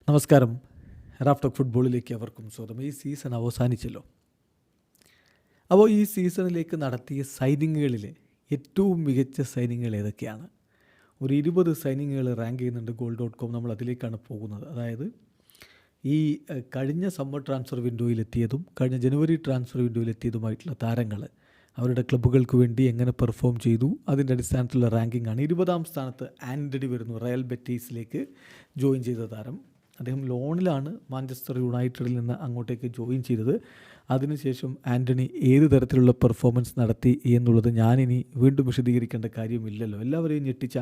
നമസ്കാരം. റാഫ് ഫുട്ബോളിലേക്ക് അവർക്കും സ്വാഗതം. ഈ സീസൺ അവസാനിച്ചല്ലോ. അപ്പോൾ ഈ സീസണിലേക്ക് നടത്തിയ സൈനിങ്ങുകളിൽ ഏറ്റവും മികച്ച സൈനിങ്ങുകൾ ഏതൊക്കെയാണ്? ഒരു 20 സൈനിങ്ങുകൾ റാങ്ക് ചെയ്യുന്നുണ്ട് goal.com. നമ്മൾ അതിലേക്കാണ് പോകുന്നത്. അതായത് ഈ കഴിഞ്ഞ സമ്മർ ട്രാൻസ്ഫർ വിൻഡോയിലെത്തിയതും കഴിഞ്ഞ ജനുവരി ട്രാൻസ്ഫർ വിൻഡോയിലെത്തിയതുമായിട്ടുള്ള താരങ്ങൾ അവരുടെ ക്ലബ്ബുകൾക്ക് വേണ്ടി എങ്ങനെ പെർഫോം ചെയ്തു, അതിൻ്റെ അടിസ്ഥാനത്തിലുള്ള റാങ്കിംഗ് ആണ്. 20ാം സ്ഥാനത്ത് ആൻ്റണി വരുന്നു, റയൽ ബെറ്റീസിലേക്ക് ജോയിൻ ചെയ്ത താരം. അദ്ദേഹം ലോണിലാണ് മാഞ്ചസ്റ്റർ യുണൈറ്റഡിൽ നിന്ന് അങ്ങോട്ടേക്ക് ജോയിൻ ചെയ്തത്. അതിനുശേഷം ആൻ്റണി ഏത് തരത്തിലുള്ള പെർഫോമൻസ് നടത്തി എന്നുള്ളത് ഞാനിനി വീണ്ടും വിശദീകരിക്കേണ്ട കാര്യമില്ലല്ലോ. എല്ലാവരെയും ഞെട്ടിച്ച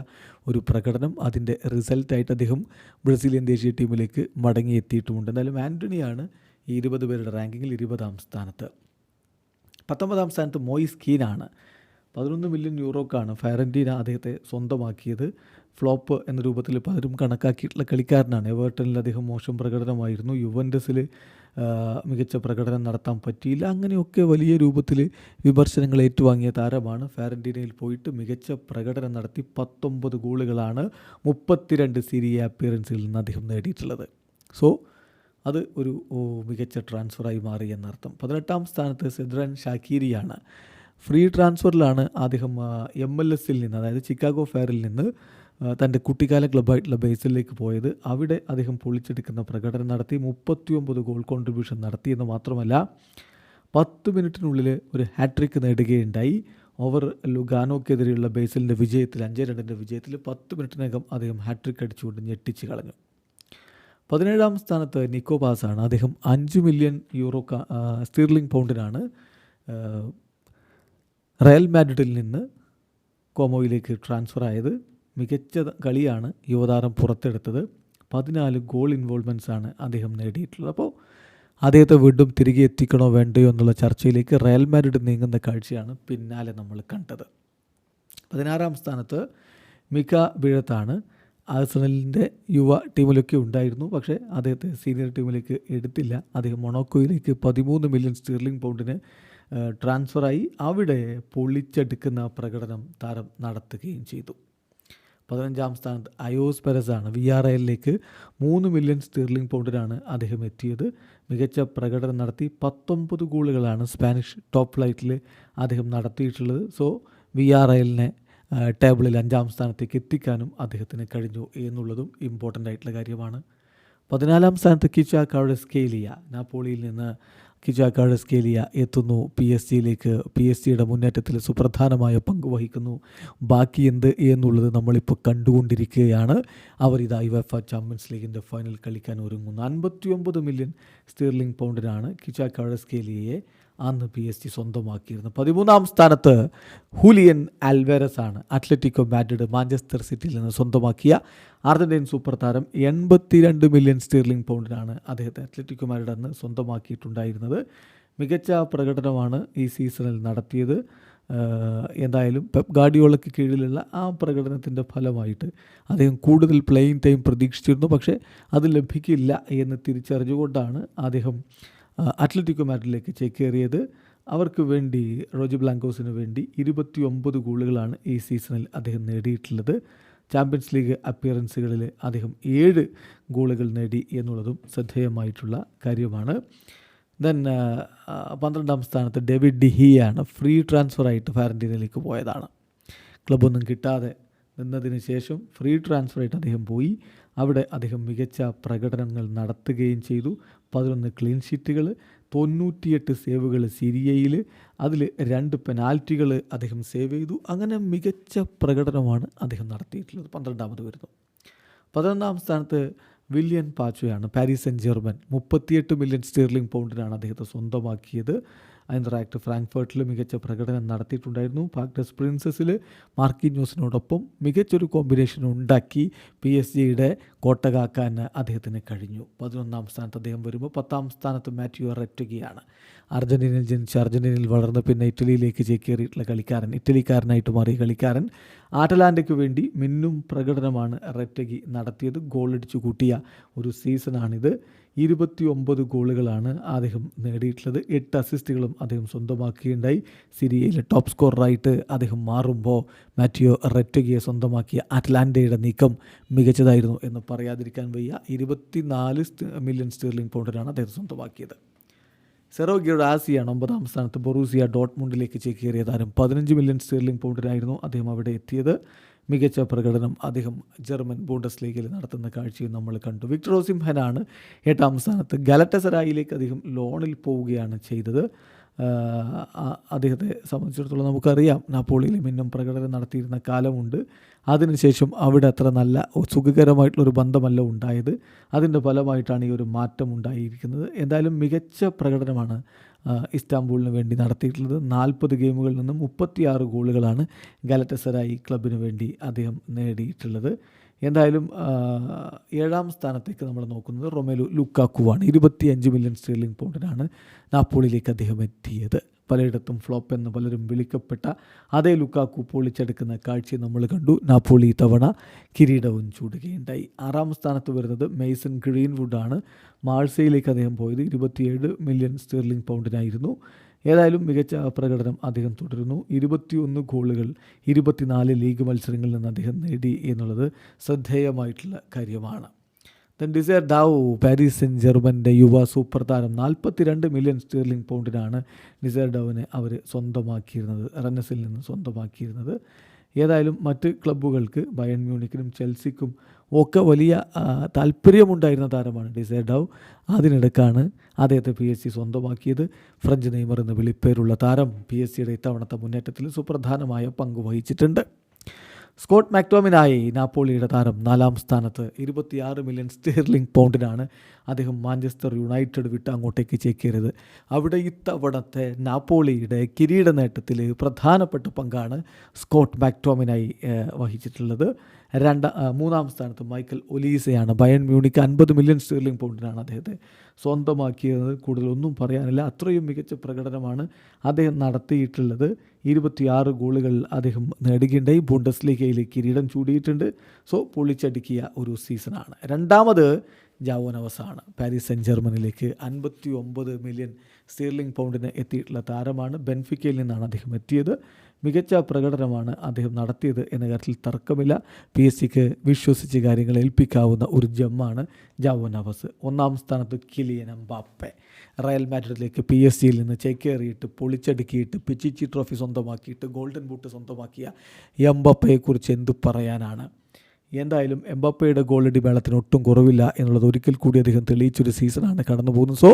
ഒരു പ്രകടനം, അതിൻ്റെ റിസൾട്ടായിട്ട് അദ്ദേഹം ബ്രസീലിയൻ ദേശീയ ടീമിലേക്ക് മടങ്ങിയെത്തിയിട്ടുമുണ്ട്. എന്തായാലും ആൻ്റണിയാണ് ഈ 20 പേരുടെ റാങ്കിങ്ങിൽ 20ാം സ്ഥാനത്ത്. 19ാം സ്ഥാനത്ത് മോയിസ് കീനാണ്. 11 മില്യൺ യൂറോക്കാണ് ഫയറന്റീന അദ്ദേഹത്തെ സ്വന്തമാക്കിയത്. ഫ്ലോപ്പ് എന്ന രൂപത്തിൽ പലരും കണക്കാക്കിയിട്ടുള്ള കളിക്കാരനാണ്. എവേർട്ടണിൽ അദ്ദേഹം മോശം പ്രകടനമായിരുന്നു. യുവൻറ്റസിൽ മികച്ച പ്രകടനം നടത്താൻ പറ്റിയില്ല. അങ്ങനെയൊക്കെ വലിയ രൂപത്തിൽ വിമർശനങ്ങൾ ഏറ്റുവാങ്ങിയ താരമാണ്. ഫയറന്റീനയിൽ പോയിട്ട് മികച്ച പ്രകടനം നടത്തി 19 ഗോളുകളാണ് 32 സീരിയ അപ്പിയറൻസിൽ നിന്ന് അദ്ദേഹം നേടിയിട്ടുള്ളത്. സോ അത് ഒരു മികച്ച ട്രാൻസ്ഫറായി മാറി എന്നർത്ഥം. 18ാം സ്ഥാനത്ത് സെദ്രൻ ഷാക്കീരിയാണ്. ഫ്രീ ട്രാൻസ്ഫറിലാണ് അദ്ദേഹം MLS-ൽ നിന്ന്, അതായത് ചിക്കാഗോ ഫയറിൽ നിന്ന് തൻ്റെ കുട്ടിക്കാല ക്ലബ്ബായിട്ടുള്ള ബേസിലേക്ക് പോയത്. അവിടെ അദ്ദേഹം പൊളിച്ചെടുക്കുന്ന പ്രകടനം നടത്തി. 39 ഗോൾ കോൺട്രിബ്യൂഷൻ നടത്തിയെന്ന് മാത്രമല്ല 10 മിനിറ്റിനുള്ളിൽ ഒരു ഹാട്രിക്ക് നേടുകയുണ്ടായി. ഓവർ ലുഗാനോക്കെതിരെയുള്ള ബേസിലിൻ്റെ വിജയത്തിൽ 5-2 വിജയത്തിൽ 10 മിനിറ്റിനകം അദ്ദേഹം ഹാട്രിക്ക് അടിച്ചുകൊണ്ട് ഞെട്ടിച്ച് കളഞ്ഞു. 17ാം സ്ഥാനത്ത് നിക്കോ പാസാണ്. അദ്ദേഹം 5 മില്യൺ യൂറോ സ്റ്റീർലിംഗ് പൗണ്ടിനാണ് റയൽ മാഡ്രിഡിൽ നിന്ന് കോമോയിലേക്ക് ട്രാൻസ്ഫർ ആയത്. മികച്ച കളിയാണ് യുവതാരം പുറത്തെടുത്തത്. 14 ഗോൾ ഇൻവോൾവ്മെൻറ്റ്സാണ് അദ്ദേഹം നേടിയിട്ടുള്ളത്. അപ്പോൾ അദ്ദേഹത്തെ വീണ്ടും തിരികെ എത്തിക്കണോ വേണ്ടയോ എന്നുള്ള ചർച്ചയിലേക്ക് റയൽ മാഡ്രിഡ് നീങ്ങുന്ന കാഴ്ചയാണ് പിന്നാലെ നമ്മൾ കണ്ടത്. 16ാം സ്ഥാനത്ത് മിക്ക ബിഴത്താണ്. ആഴ്സണലിൻ്റെ യുവ ടീമിലൊക്കെ ഉണ്ടായിരുന്നു, പക്ഷേ അദ്ദേഹത്തെ സീനിയർ ടീമിലേക്ക് എടുത്തില്ല. അദ്ദേഹം മൊണോക്കോയിലേക്ക് 13 മില്യൺ സ്റ്റീർലിംഗ് പൗണ്ടിന് ട്രാൻസ്ഫറായി. അവിടെ പൊളിച്ചെടുക്കുന്ന പ്രകടനം താരം നടത്തുകയും ചെയ്തു. 15ാം സ്ഥാനത്ത് അയോസ് പെരസാണ്. VRL-ലേക്ക് 3 മില്യൺ സ്റ്റീർലിംഗ് പൗണ്ടിനാണ് അദ്ദേഹം എത്തിയത്. മികച്ച പ്രകടനം നടത്തി 19 ഗോളുകളാണ് സ്പാനിഷ് ടോപ്പ് ഫ്ലൈറ്റിൽ അദ്ദേഹം നടത്തിയിട്ടുള്ളത്. സോ VRL-നെ ടേബിളിൽ 5ാം സ്ഥാനത്തേക്ക് എത്തിക്കാനും അദ്ദേഹത്തിന് കഴിഞ്ഞു എന്നുള്ളതും ഇമ്പോർട്ടൻ്റ് ആയിട്ടുള്ള കാര്യമാണ്. 14ാം സ്ഥാനത്ത് കിച്ച കവാരസ്കേലിയ, നാപ്പോളിയിൽ നിന്ന് കിച്ച കവാരസ്കേലിയ എത്തുന്നു PSG-യിലേക്ക്. PSG-യുടെ മുന്നേറ്റത്തിൽ സുപ്രധാനമായ പങ്ക് വഹിക്കുന്നു. ബാക്കി എന്ത് എന്നുള്ളത് നമ്മളിപ്പോൾ കണ്ടുകൊണ്ടിരിക്കുകയാണ്. അവരിതാ യുവേഫ ചാമ്പ്യൻസ് ലീഗിൻ്റെ ഫൈനൽ കളിക്കാൻ ഒരുങ്ങുന്നു. 59 മില്യൺ സ്റ്റീർലിംഗ് പൗണ്ടിനാണ് കിച്ച കവാരസ്കേലിയയെ അന്ന് PSG സ്വന്തമാക്കിയിരുന്നത്. 13ാം സ്ഥാനത്ത് ഹൂലിയൻ ആൽവേരസ് ആണ്. അത്ലറ്റിക്കോ മാഡ്രിഡ് മാഞ്ചസ്റ്റർ സിറ്റിയിൽ നിന്ന് സ്വന്തമാക്കിയ അർജൻറ്റീൻ സൂപ്പർ താരം. 82 മില്യൺ സ്റ്റീർലിംഗ് പൗണ്ടിനാണ് അദ്ദേഹത്തെ അത്ലറ്റിക്കോ മാഡ്രിഡ് അന്ന് സ്വന്തമാക്കിയിട്ടുണ്ടായിരുന്നത്. മികച്ച പ്രകടനമാണ് ഈ സീസണിൽ നടത്തിയത്. എന്തായാലും പെപ് ഗാർഡിയോളയ്ക്ക് കീഴിലുള്ള ആ പ്രകടനത്തിൻ്റെ ഫലമായിട്ട് അദ്ദേഹം കൂടുതൽ പ്ലേയിങ് ടൈം പ്രതീക്ഷിച്ചിരുന്നു, പക്ഷേ അത് ലഭിക്കില്ല എന്ന് തിരിച്ചറിഞ്ഞുകൊണ്ടാണ് അദ്ദേഹം അത്ലറ്റിക്കോ മാഡ്രിഡിലേക്ക് ചേക്കേറിയത്. അവർക്ക് വേണ്ടി റോജി ബ്ലാങ്കോസിന് വേണ്ടി 29 ഗോളുകളാണ് ഈ സീസണിൽ അദ്ദേഹം നേടിയിട്ടുള്ളത്. ചാമ്പ്യൻസ് ലീഗ് അപ്പിയറൻസുകളിൽ അദ്ദേഹം 7 ഗോളുകൾ നേടി എന്നുള്ളതും ശ്രദ്ധേയമായിട്ടുള്ള കാര്യമാണ്. ദെൻ 12ാം സ്ഥാനത്ത് ഡേവിഡ് ഡിഹിയാണ്. ഫ്രീ ട്രാൻസ്ഫറായിട്ട് ഫയറന്റീനയിലേക്ക് പോയതാണ്. ക്ലബ്ബൊന്നും കിട്ടാതെ നിന്നതിന് ശേഷം ഫ്രീ ട്രാൻസ്ഫറായിട്ട് അദ്ദേഹം പോയി. അവിടെ അദ്ദേഹം മികച്ച പ്രകടനങ്ങൾ നടത്തുകയും ചെയ്തു. 11 ക്ലീൻ ഷീറ്റുകൾ, 98 സേവുകൾ സീരിയയിൽ, അതിൽ 2 പെനാൽറ്റികൾ അദ്ദേഹം സേവ് ചെയ്തു. അങ്ങനെ മികച്ച പ്രകടനമാണ് അദ്ദേഹം നടത്തിയിട്ടുള്ളത്. 12ാമത് വരുന്നു. 11ാം സ്ഥാനത്ത് വില്യൻ പാച്ചോയാണ്. Paris Saint Germain 38 million sterling പൗണ്ടിനാണ് അദ്ദേഹത്തെ സ്വന്തമാക്കിയത്. ഐൻട്രാക്ട് ഫ്രാങ്ക്ഫർട്ടിൽ മികച്ച പ്രകടനം നടത്തിയിട്ടുണ്ടായിരുന്നു. പാക്ടസ് പ്രിൻസസിൽ മാർക്കിന്യോസിനോടൊപ്പം മികച്ചൊരു കോമ്പിനേഷൻ ഉണ്ടാക്കി PSG-യുടെ കോട്ടകാക്കാൻ അദ്ദേഹത്തിന് കഴിഞ്ഞു. 11ാം സ്ഥാനത്ത് അദ്ദേഹം വരുമ്പോൾ 10ാം സ്ഥാനത്ത് മാറ്റിയോ റെറ്റഗിയാണ്. അർജൻറ്റീനയിൽ ജനിച്ച് അർജൻറ്റീനയിൽ വളർന്ന് പിന്നെ ഇറ്റലിയിലേക്ക് ചേക്കേറിയിട്ടുള്ള കളിക്കാരൻ, ഇറ്റലിക്കാരനായിട്ട് മാറിയ കളിക്കാരൻ. ആറ്റലാൻ്റയ്ക്ക് വേണ്ടി മിന്നും പ്രകടനമാണ് റെറ്റഗി നടത്തിയത്. ഗോളടിച്ചു കൂട്ടിയ ഒരു സീസണാണിത്. 29 ഗോളുകളാണ് അദ്ദേഹം നേടിയിട്ടുള്ളത്. 8 അസിസ്റ്റുകളും അദ്ദേഹം സ്വന്തമാക്കുകയുണ്ടായി. സിരിയയിലെ ടോപ്പ് സ്കോററായിട്ട് അദ്ദേഹം മാറുമ്പോൾ മാറ്റിയോ റെറ്റഗിയെ സ്വന്തമാക്കിയ അറ്റ്ലാന്റയുടെ നീക്കം മികച്ചതായിരുന്നു എന്ന് പറയാതിരിക്കാൻ വയ്യ. 24 മില്യൺ സ്റ്റെർലിംഗ് പൗണ്ടിനാണ് അദ്ദേഹം സ്വന്തമാക്കിയത്. സെറോ ഗിറാസിയാണ് 9ാം സ്ഥാനത്ത്. ബൊറൂസിയ ഡോട്ട്മുണ്ടിലേക്ക് ചേക്കേറിയ താരം 15 മില്യൺ സ്റ്റെർലിംഗ് പൗണ്ടിനായിരുന്നു അദ്ദേഹം അവിടെ എത്തിയത്. മികച്ച പ്രകടനം അദ്ദേഹം ജർമ്മൻ ബൂണ്ടസ് ലീഗിൽ നടത്തുന്ന കാഴ്ചയും നമ്മൾ കണ്ടു. വിക്ടർ ഓസിംഹനാണ് 8ാം സ്ഥാനത്ത്. ഗലറ്റസറായിലേക്ക് അദ്ദേഹം ലോണിൽ പോവുകയാണ് ചെയ്തത്. അദ്ദേഹത്തെ സംബന്ധിച്ചിടത്തോളം നമുക്കറിയാം, നാപ്പോളിയിൽ മിന്നും പ്രകടനം നടത്തിയിരുന്ന കാലമുണ്ട്. അതിനുശേഷം അവിടെ അത്ര നല്ല സുഖകരമായിട്ടുള്ളൊരു ബന്ധമല്ല ഉണ്ടായത്. അതിൻ്റെ ഫലമായിട്ടാണ് ഈ ഒരു മാറ്റം ഉണ്ടായിരിക്കുന്നത്. എന്തായാലും മികച്ച പ്രകടനമാണ് ഇസ്താംബൂളിന് വേണ്ടി നടത്തിയിട്ടുള്ളത്. 40 ഗെയിമുകളിൽ നിന്നും 36 ഗോളുകളാണ് ഗലറ്റസറായി ക്ലബിന് വേണ്ടി അദ്ദേഹം നേടിയിട്ടുള്ളത്. എന്തായാലും 7ാം സ്ഥാനത്തേക്ക് നമ്മൾ നോക്കുന്നത് റൊമേലു ലുക്കാക്കുവാണ്. 25 മില്യൺ സ്റ്റെർലിംഗ് പൗണ്ടിനാണ് നാപ്പോളിയിലേക്ക് അദ്ദേഹം എത്തിയത്. പലയിടത്തും ഫ്ലോപ്പ് എന്ന് പലരും വിളിക്കപ്പെട്ട അതേ ലുക്കാക്കു പൊളിച്ചെടുക്കുന്ന കാഴ്ച നമ്മൾ കണ്ടു. നാപ്പോളി തവണ കിരീടവും ചൂടുകയുണ്ടായി. 6ാം സ്ഥാനത്ത് വരുന്നത് മെയ്സൺ ഗ്രീൻവുഡാണ്. മാഴ്സയിലേക്ക് അദ്ദേഹം പോയത് 27 മില്യൺ സ്റ്റെർലിംഗ് പൗണ്ടിനായിരുന്നു. ഏതായാലും മികച്ച പ്രകടനം അദ്ദേഹം തുടരുന്നു. 21 ഗോളുകൾ 24 ലീഗ് മത്സരങ്ങളിൽ നിന്ന് അദ്ദേഹം നേടി എന്നുള്ളത് ശ്രദ്ധേയമായിട്ടുള്ള കാര്യമാണ്. ഡിസൈർ ഡാവോ പാരീസ് സെന്റ് ജെർമൻ്റെ യുവ സൂപ്പർ താരം. 42 മില്യൺ സ്റ്റെർലിംഗ് പൗണ്ടിനാണ് ഡിസൈർ ഡാവിനെ അവർ സ്വന്തമാക്കിയിരുന്നത്, റന്നസിൽ നിന്ന് സ്വന്തമാക്കിയിരുന്നത്. ഏതായാലും മറ്റ് ക്ലബ്ബുകൾക്ക് ബയൺ മ്യൂണിക്കിനും ചെൽസിക്കും ഒക്കെ വലിയ താല്പര്യമുണ്ടായിരുന്ന താരമാണ് ഡിസൈർ ഡാവ്. അതിനിടക്കാണ് അദ്ദേഹത്തെ PSG സ്വന്തമാക്കിയത്. ഫ്രഞ്ച് നെയ്മർ എന്ന വിളിപ്പേരുള്ള താരം PSG ഇത്തവണത്തെ മുന്നേറ്റത്തിൽ സുപ്രധാനമായ പങ്ക് വഹിച്ചിട്ടുണ്ട്. സ്കോട്ട് മാക്ടോമിനായി നാപ്പോളിയുടെ താരം 4ാം സ്ഥാനത്ത്. 26 മില്യൺ സ്റ്റെർലിംഗ് പൗണ്ടിനാണ് അദ്ദേഹം മാഞ്ചസ്റ്റർ യുണൈറ്റഡ് വിട്ട് അങ്ങോട്ടേക്ക് ചേക്കേറിയത്. അവിടെ ഇത്തവണത്തെ നാപ്പോളിയുടെ കിരീട നേട്ടത്തിൽ പ്രധാനപ്പെട്ട പങ്കാണ് സ്കോട്ട് മാക്ടോമിനായി വഹിച്ചിട്ടുള്ളത്. 3ാം സ്ഥാനത്ത് മൈക്കൽ ഒലീസയാണ്. ബയൺ മ്യൂണിക്ക് 50 മില്യൺ സ്റ്റെർലിംഗ് പൗണ്ടിനാണ് അദ്ദേഹത്തെ സ്വന്തമാക്കിയത്. കൂടുതലൊന്നും പറയാനില്ല, അത്രയും മികച്ച പ്രകടനമാണ് അദ്ദേഹം നടത്തിയിട്ടുള്ളത്. 26 ഗോളുകൾ അദ്ദേഹം നേടുകയുണ്ടായി. ബൂണ്ടസ് ലീഗയിൽ കിരീടം ചൂടിയിട്ടുണ്ട്. സോ പൊളിച്ചടുക്കിയ ഒരു സീസണാണ്. രണ്ടാമത് ജാവോ നവസാണ്. പാരീസ് സെന്റ് ജെർമനിലേക്ക് 59 മില്യൺ സ്റ്റെർലിംഗ് പൗണ്ടിന് എത്തിയിട്ടുള്ള താരമാണ്. ബെൻഫിക്കയിൽ നിന്നാണ് അദ്ദേഹം എത്തിയത്. മികച്ച പ്രകടനമാണ് അദ്ദേഹം നടത്തിയത് എന്ന കാര്യത്തിൽ തർക്കമില്ല. PSG വിശ്വസിച്ച് കാര്യങ്ങൾ ഏൽപ്പിക്കാവുന്ന ഒരു ജമ്മാണ് ജാവോ നവസ്. 1ാം സ്ഥാനത്ത് കിലിയൻ എംബാപ്പെ. റയൽ മാഡ്രിഡിലേക്ക് PSG നിന്ന് ചേക്കേറിയിട്ട് പൊളിച്ചടുക്കിയിട്ട് പിച്ചിച്ചി ട്രോഫി സ്വന്തമാക്കിയിട്ട് ഗോൾഡൻ ബൂട്ട് സ്വന്തമാക്കിയ എംബാപ്പയെക്കുറിച്ച് എന്തു പറയാനാണ്. എന്തായാലും എംബാപ്പയുടെ ഗോളടി മേളത്തിന് ഒട്ടും കുറവില്ല എന്നുള്ളത് ഒരിക്കൽ കൂടി അദ്ദേഹം തെളിയിച്ചൊരു സീസണാണ് കടന്നു പോകുന്നത്. സോ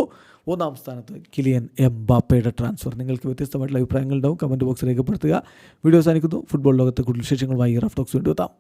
1ാം സ്ഥാനത്ത് കിലിയൻ എംബാപ്പയുടെ ട്രാൻസ്ഫർ. നിങ്ങൾക്ക് വ്യത്യസ്തമായിട്ടുള്ള അഭിപ്രായങ്ങളുണ്ടാവും, കമൻറ്റ് ബോക്സിൽ രേഖപ്പെടുത്തുക. വീഡിയോ അവസാനിക്കുന്നു. ഫുട്ബോൾ ലോകത്തെ കൂടുതൽ വിശേഷങ്ങളുമായി റഫ് ടോക്സ് വീണ്ടും എത്താം.